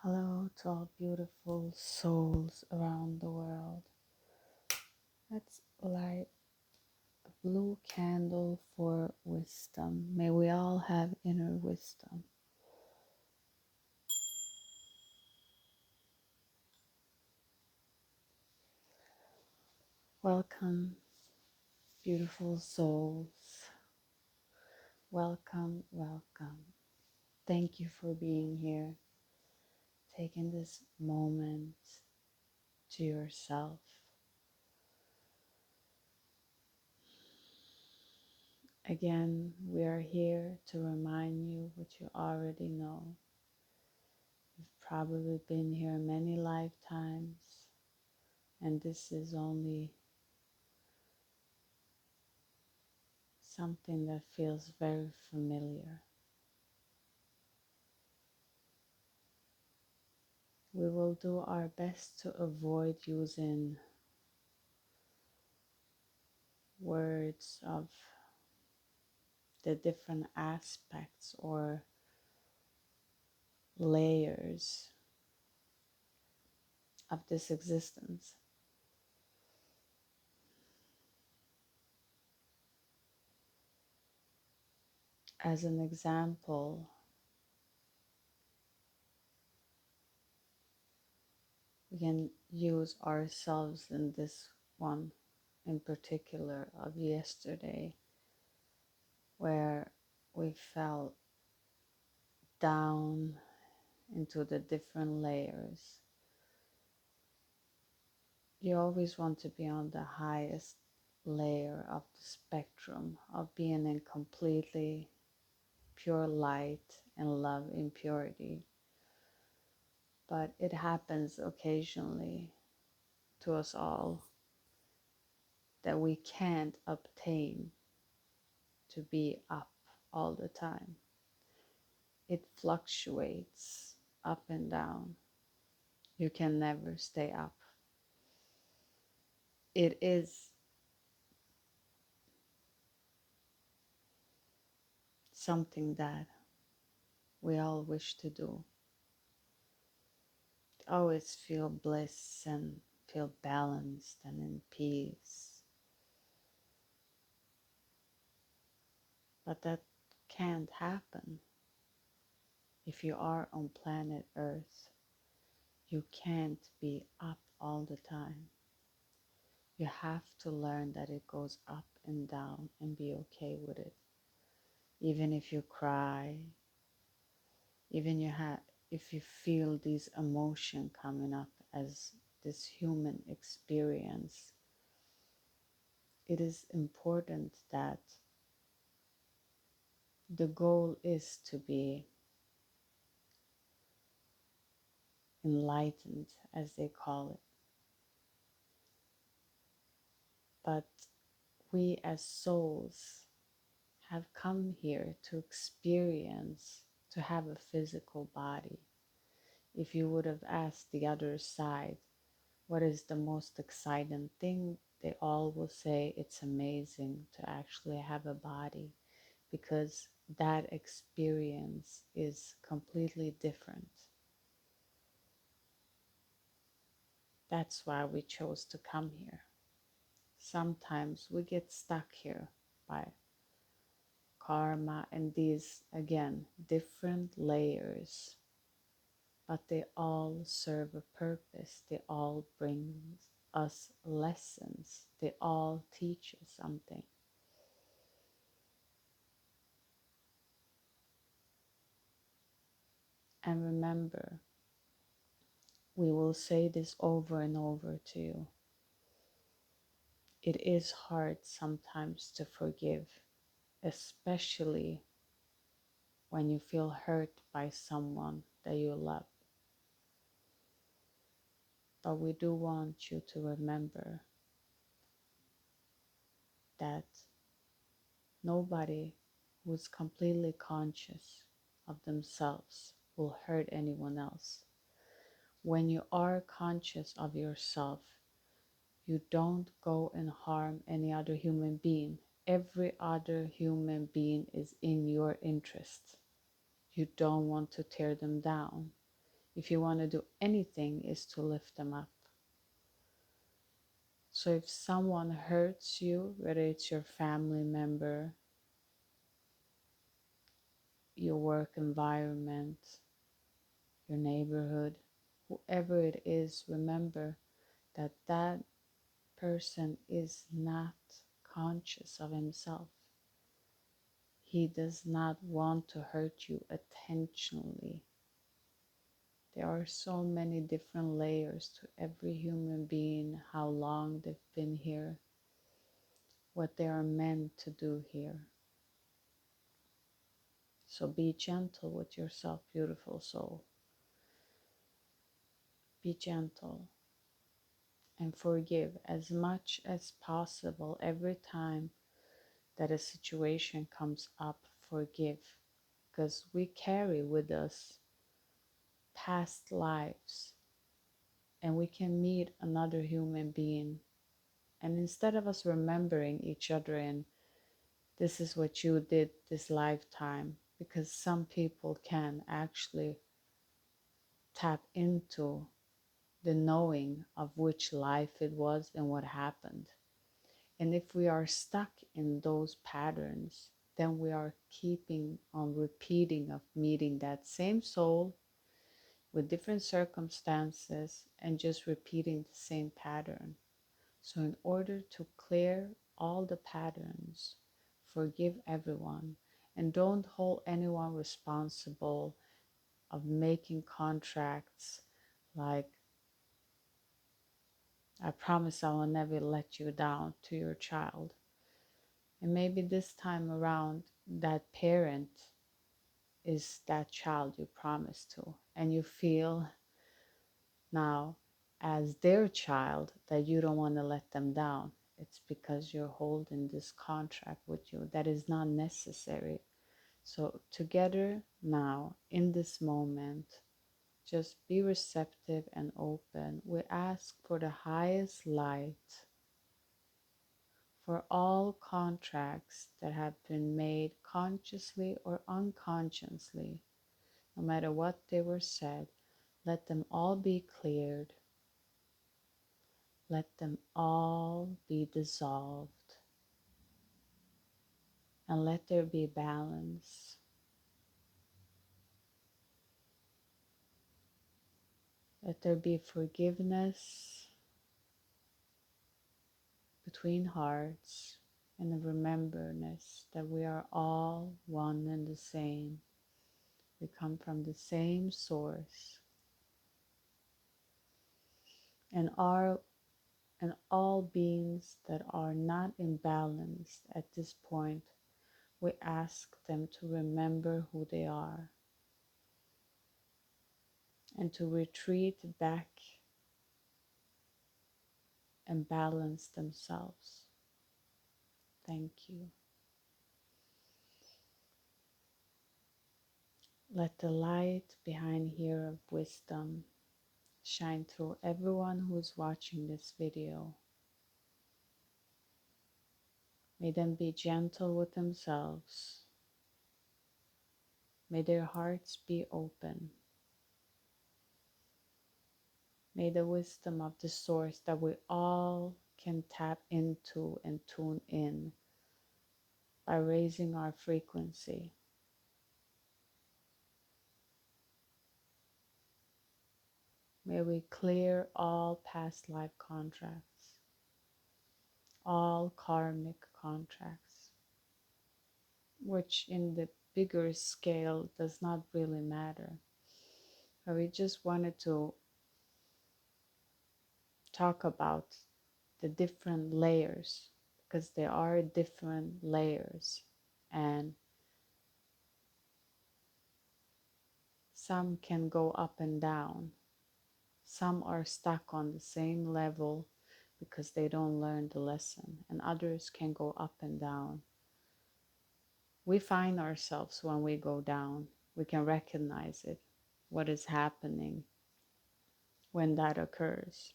Hello to all beautiful souls around the world. Let's light a blue candle for wisdom. May we all have inner wisdom. Welcome, beautiful souls. Welcome, welcome. Thank you for being here, taking this moment to yourself. Again, we are here to remind you what you already know. You've probably been here many lifetimes, and this is only something that feels very familiar. We will do our best to avoid using words of the different aspects or layers of this existence. As an example, we can use ourselves in this one in particular of yesterday, where we fell down into the different layers. You always want to be on the highest layer of the spectrum of being in completely pure light and love in purity. But it happens occasionally to us all that we can't obtain to be up all the time. It fluctuates up and down. You can never stay up. It is something that we all wish to do. Always feel bliss and feel balanced and in peace. But that can't happen if you are on planet Earth. You can't be up all the time. You have to learn that it goes up and down and be okay with it. Even if you cry, even if you feel these emotions coming up as this human experience, it is important that the goal is to be enlightened, as they call it. But we as souls have come here to experience, to have a physical body. If you would have asked the other side, what is the most exciting thing? They all will say it's amazing to actually have a body, because that experience is completely different. That's why we chose to come here. Sometimes we get stuck here by karma and these, again, different layers, but they all serve a purpose. They all bring us lessons. They all teach us something. And remember, we will say this over and over to you. It is hard sometimes to forgive, especially when you feel hurt by someone that you love. But we do want you to remember that nobody who is completely conscious of themselves will hurt anyone else. When you are conscious of yourself, you don't go and harm any other human being. Every other human being is in your interest. You don't want to tear them down. if you want to do anything, is to lift them up. So if someone hurts you, whether it's your family member, your work environment, your neighborhood, whoever it is, remember that that person is not conscious of himself. He does not want to hurt you intentionally. There are so many different layers to every human being, how long they've been here, what they are meant to do here. So be gentle with yourself, beautiful soul. Be gentle and forgive as much as possible every time that a situation comes up. Forgive, because we carry with us past lives, and we can meet another human being, and instead of us remembering each other and this is what you did this lifetime, because some people can actually tap into the knowing of which life it was and what happened. And if we are stuck in those patterns, then we are keeping on repeating of meeting that same soul with different circumstances and just repeating the same pattern. So in order to clear all the patterns, forgive everyone, and don't hold anyone responsible of making contracts like, I promise I will never let you down, to your child. And maybe this time around, that parent is that child you promised to, and you feel now as their child that you don't want to let them down. It's because you're holding this contract with you that is not necessary. So together now, in this moment, just be receptive and open. We ask for the highest light for all contracts that have been made consciously or unconsciously, no matter what they were said. Let them all be cleared. Let them all be dissolved. And let there be balance. Let there be forgiveness between hearts, and a rememberness that we are all one and the same. We come from the same source, and all beings that are not imbalanced at this point, we ask them to remember who they are and to retreat back and balance themselves. Thank you. Let the light behind here of wisdom shine through everyone who's watching this video. May them be gentle with themselves. May their hearts be open. May the wisdom of the source that we all can tap into and tune in by raising our frequency. May we clear all past life contracts, all karmic contracts, which in the bigger scale does not really matter. But we just wanted to talk about the different layers, because there are different layers, and some can go up and down. Some are stuck on the same level because they don't learn the lesson, and others can go up and down. We find ourselves when we go down. We can recognize it, what is happening when that occurs.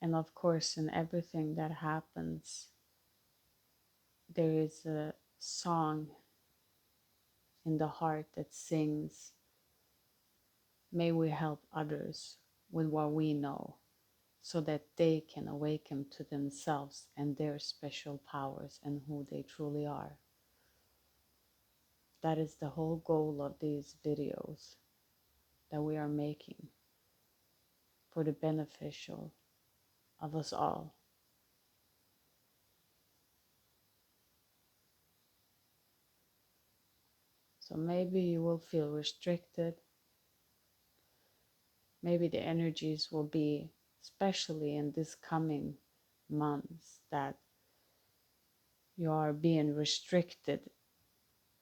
And of course, in everything that happens, there is a song in the heart that sings May we help others with what we know so that they can awaken to themselves and their special powers and who they truly are. That is the whole goal of these videos that we are making for the beneficial of us all. So maybe you will feel restricted. Maybe the energies will be, especially in this coming months, that you are being restricted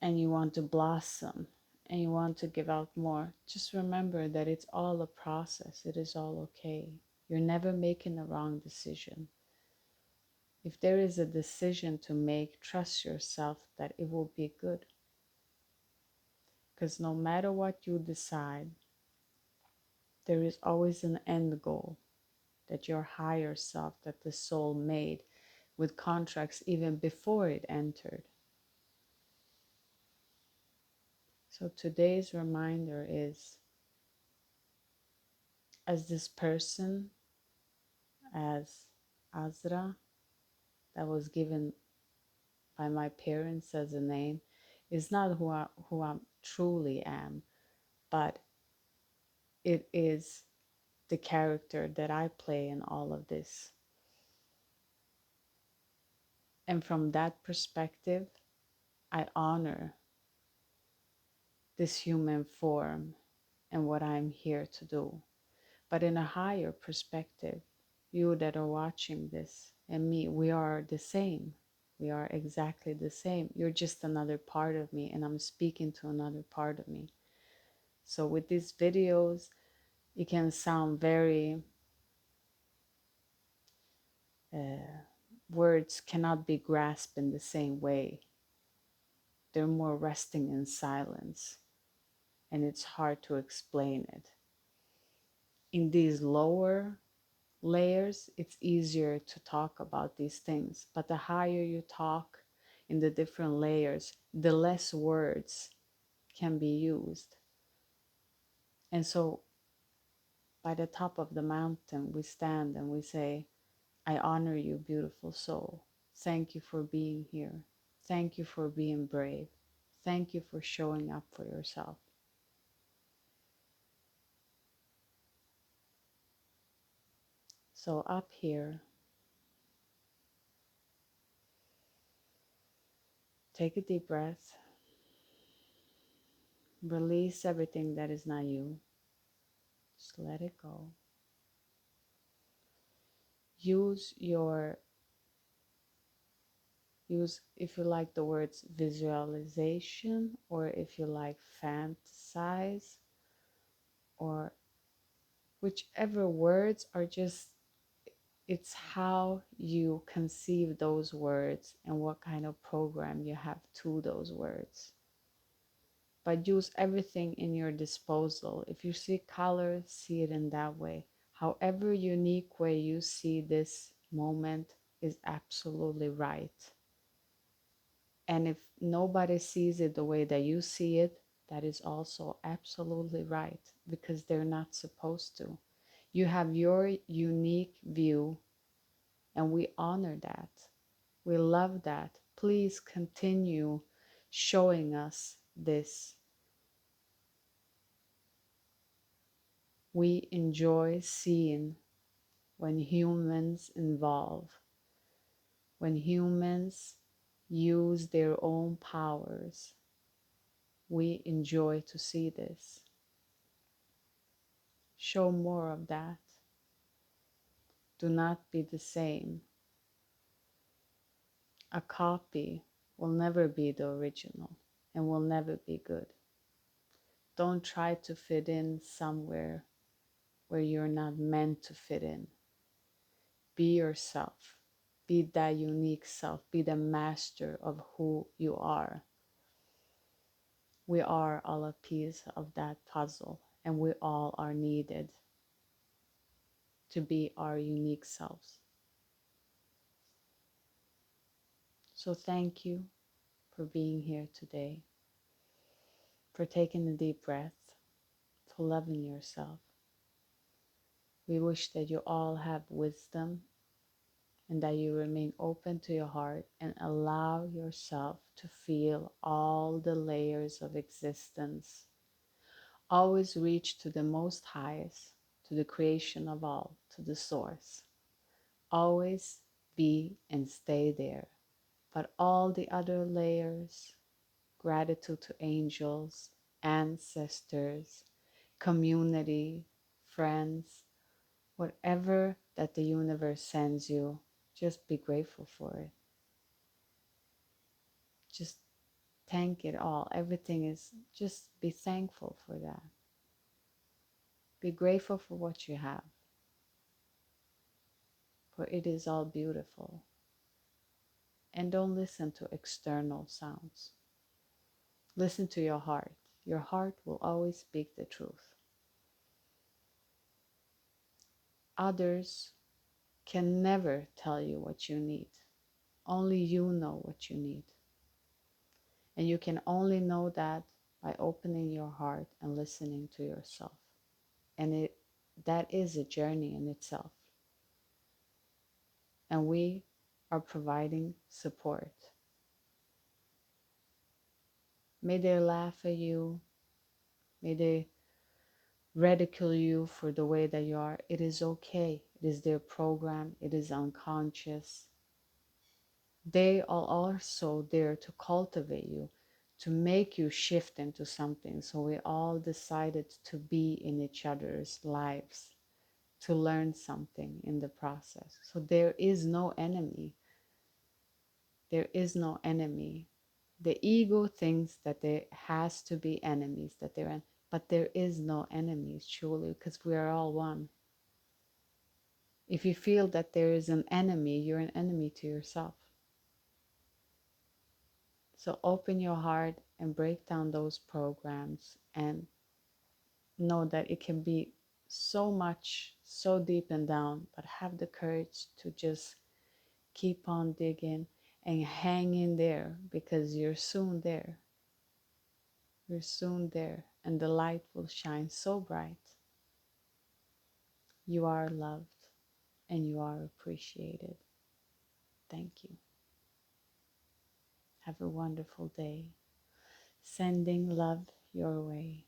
and you want to blossom and you want to give out more. Just remember that it's all a process. It is all okay. You're never making a wrong decision. If there is a decision to make, trust yourself that it will be good. Because no matter what you decide, there is always an end goal that your higher self, that the soul made with contracts even before it entered. So today's reminder is, as this person, as Azra, that was given by my parents as a name, is not who I truly am, but it is the character that I play in all of this. And from that perspective, I honor this human form and what I'm here to do. But in a higher perspective, you that are watching this and me, we are the same. We are exactly the same. You're just another part of me, and I'm speaking to another part of me. So with these videos, it can sound very, words cannot be grasped in the same way. They're more resting in silence, and it's hard to explain it. In these lower layers, it's easier to talk about these things. But the higher you talk in the different layers, the less words can be used. And so by the top of the mountain, we stand and we say, I honor you, beautiful soul. Thank you for being here. Thank you for being brave. Thank you for showing up for yourself. So up here, take a deep breath. Release everything that is not you. Just let it go. Use, if you like the words visualization, or if you like fantasize, or whichever words are just, it's how you conceive those words and what kind of program you have to those words. But use everything in your disposal. If you see color, see it in that way. However unique way you see this moment is absolutely right. And if nobody sees it the way that you see it, that is also absolutely right, because they're not supposed to. You have your unique view, and we honor that. We love that. Please continue showing us this. We enjoy seeing when humans involve, when humans use their own powers. We enjoy to see this. Show more of that. Do not be the same. A copy will never be the original and will never be good. Don't try to fit in somewhere where you're not meant to fit in. Be yourself. Be that unique self. Be the master of who you are. We are all a piece of that puzzle, and we all are needed to be our unique selves. So thank you for being here today, for taking a deep breath, to loving yourself. We wish that you all have wisdom and that you remain open to your heart and allow yourself to feel all the layers of existence. Always reach to the most highest, to the creation of all, to the source. Always be and stay there. But all the other layers, gratitude to angels, ancestors, community, friends, whatever that the universe sends you, just be grateful for it. Just thank it all. Everything is, just be thankful for that. Be grateful for what you have, for it is all beautiful. And don't listen to external sounds. Listen to your heart. Your heart will always speak the truth. Others can never tell you what you need. Only you know what you need. And you can only know that by opening your heart and listening to yourself. And that is a journey in itself. And we are providing support. May they laugh at you. May they ridicule you for the way that you are. It is okay. It is their program. It is unconscious. They are also there to cultivate you, to make you shift into something. So we all decided to be in each other's lives, to learn something in the process. So there is no enemy. There is no enemy. The ego thinks that there has to be enemies, that they're in, but there is no enemies truly, because we are all one. If you feel that there is an enemy, you're an enemy to yourself. So open your heart and break down those programs and know that it can be so much, so deep and down, but have the courage to just keep on digging and hang in there, because you're soon there. You're soon there, and the light will shine so bright. You are loved and you are appreciated. Thank you. Have a wonderful day. Sending love your way.